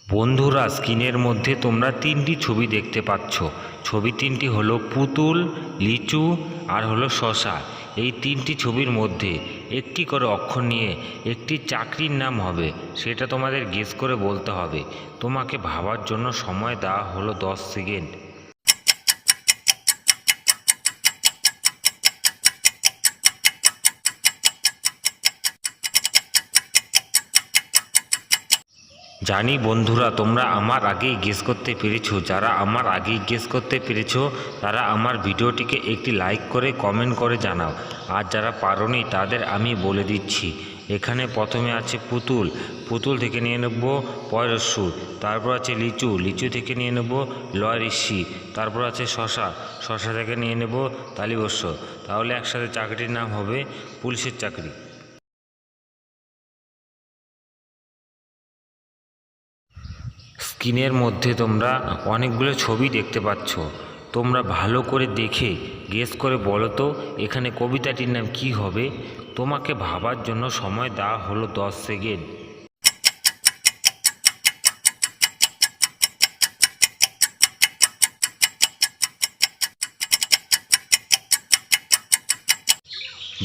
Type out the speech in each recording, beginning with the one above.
বন্ধুরা, স্ক্রিনের মধ্যে তোমরা তিনটি ছবি দেখতে পাচ্ছ। ছবি তিনটি হলো পুতুল, লিচু আর হলো শশা। এই তিনটি ছবির মধ্যে একটি করে অক্ষর নিয়ে একটি চাকরির নাম হবে, সেটা তোমাদের গেস করে বলতে হবে। তোমাকে ভাবার জন্য সময় দেওয়া হলো 10 সেকেন্ড। জানি বন্ধুরা, তোমরা আমার আগেই গেস করতে পেরেছো। যারা আমার আগেই গেস করতে পেরেছো তারা আমার ভিডিওটিকে একটি লাইক করে কমেন্ট করে জানাও। আর যারা পারোনি তাদের আমি বলে দিচ্ছি, এখানে প্রথমে আছে পুতুল, পুতুল থেকে নিয়ে নেব পয়রস্যু। তারপর আছে লিচু, লিচু থেকে নিয়ে নেব লয়ঋষি। তারপর আছে শশা, শশা থেকে নিয়ে নেব তালিবস্য। তাহলে একসাথে চাকরির নাম হবে পুলিশের চাকরি। স্ক্রিনের মধ্যে তোমরা অনেকগুলো ছবি দেখতে পাচ্ছ। তোমরা ভালো করে দেখে গেস করে বলো তো এখানে কবিতাটির নাম কি হবে। তোমাকে ভাবার জন্য সময় দেওয়া হলো 10 সেকেন্ড।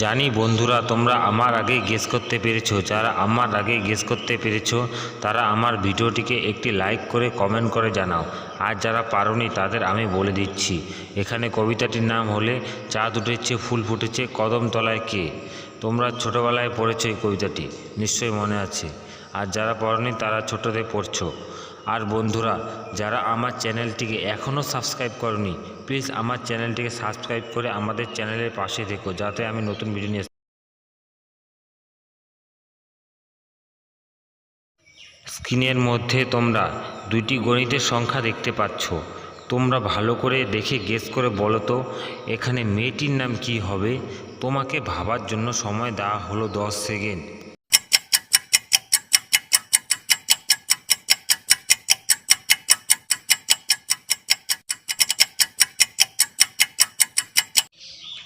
জানি বন্ধুরা, তোমরা আমার আগে গেস করতে পেরেছো। যারা আমার আগে গেস করতে পেরেছো তারা আমার ভিডিওটিকে একটি লাইক করে কমেন্ট করে জানাও। আর যারা পারোনি তাদের আমি বলে দিচ্ছি, এখানে কবিতাটির নাম হলে চাঁদ উঠেছে ফুল ফুটেছে কদম তলায় কে। তোমরা ছোটোবেলায় পড়েছো এই কবিতাটি, নিশ্চয়ই মনে আছে। আর যারা পড়োনি তারা ছোটোতে পড়ছো। আর বন্ধুরা, যারা আমার চ্যানেলটিকে এখনও সাবস্ক্রাইব করনি, প্লিজ আমার চ্যানেলটিকে সাবস্ক্রাইব করে আমাদের চ্যানেলের পাশে থেকো, যাতে আমি নতুন ভিডিও নিয়ে। স্ক্রিনের মধ্যে তোমরা দুইটি গণিতের সংখ্যা দেখতে পাচ্ছ। তোমরা ভালো করে দেখে গেস করে বলো তো এখানে মেয়েটির নাম কি হবে। তোমাকে ভাবার জন্য সময় দেওয়া হলো 10 সেকেন্ড।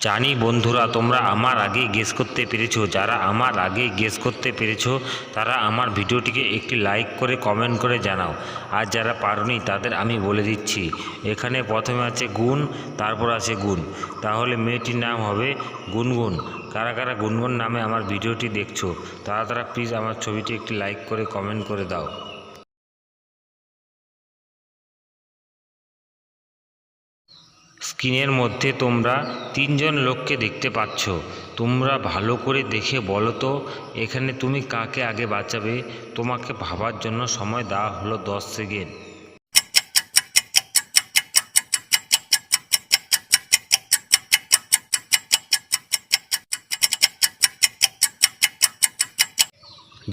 জানি বন্ধুরা, তোমরা আমার আগে গেস করতে পেরেছো। যারা আমার আগে গেস করতে পেরেছো তারা আমার ভিডিওটিকে একটি লাইক করে কমেন্ট করে জানাও। আর যারা পারোনি তাদের আমি বলে দিচ্ছি, এখানে প্রথমে আছে গুণ, তারপর আছে গুণ। তাহলে মেয়েটির নাম হবে গুনগুন। কারা কারা গুনগুন নামে আমার ভিডিওটি দেখছো তারা প্লিজ আমার ছবিটি একটি লাইক করে কমেন্ট করে দাও। স্ক্রিনের মধ্যে তোমরা তিনজন লোককে দেখতে পাচ্ছ। তোমরা ভালো করে দেখে বলো তো এখানে তুমি কাকে আগে বাঁচাবে। তোমাকে ভাবার জন্য সময় দেওয়া হলো 10 সেকেন্ড।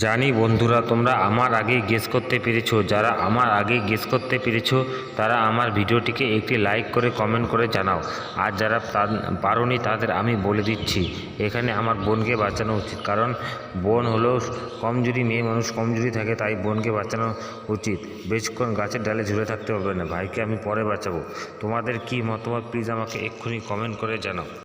জানি বন্ধুরা, তোমরা আমার আগে গেস করতে পেরেছো। যারা আমার আগে গেস করতে পেরেছো তারা আমার ভিডিওটিকে একটি লাইক করে কমেন্ট করে জানাও। আর যারা পারোনি তাদের আমি বলে দিচ্ছি, এখানে আমার বোনকে বাঁচানো উচিত, কারণ বোন হলো কমজোরি মেয়ে মানুষ, কমজোরি থাকে, তাই বোনকে বাঁচানো উচিত। বেশিক্ষণ গাছের ডালে ঝুলে থাকতে হবে না। ভাইকে আমি পরে বাঁচাবো। তোমাদের কি মতামত প্লিজ আমাকে এক্ষুনি কমেন্ট করে জানাও।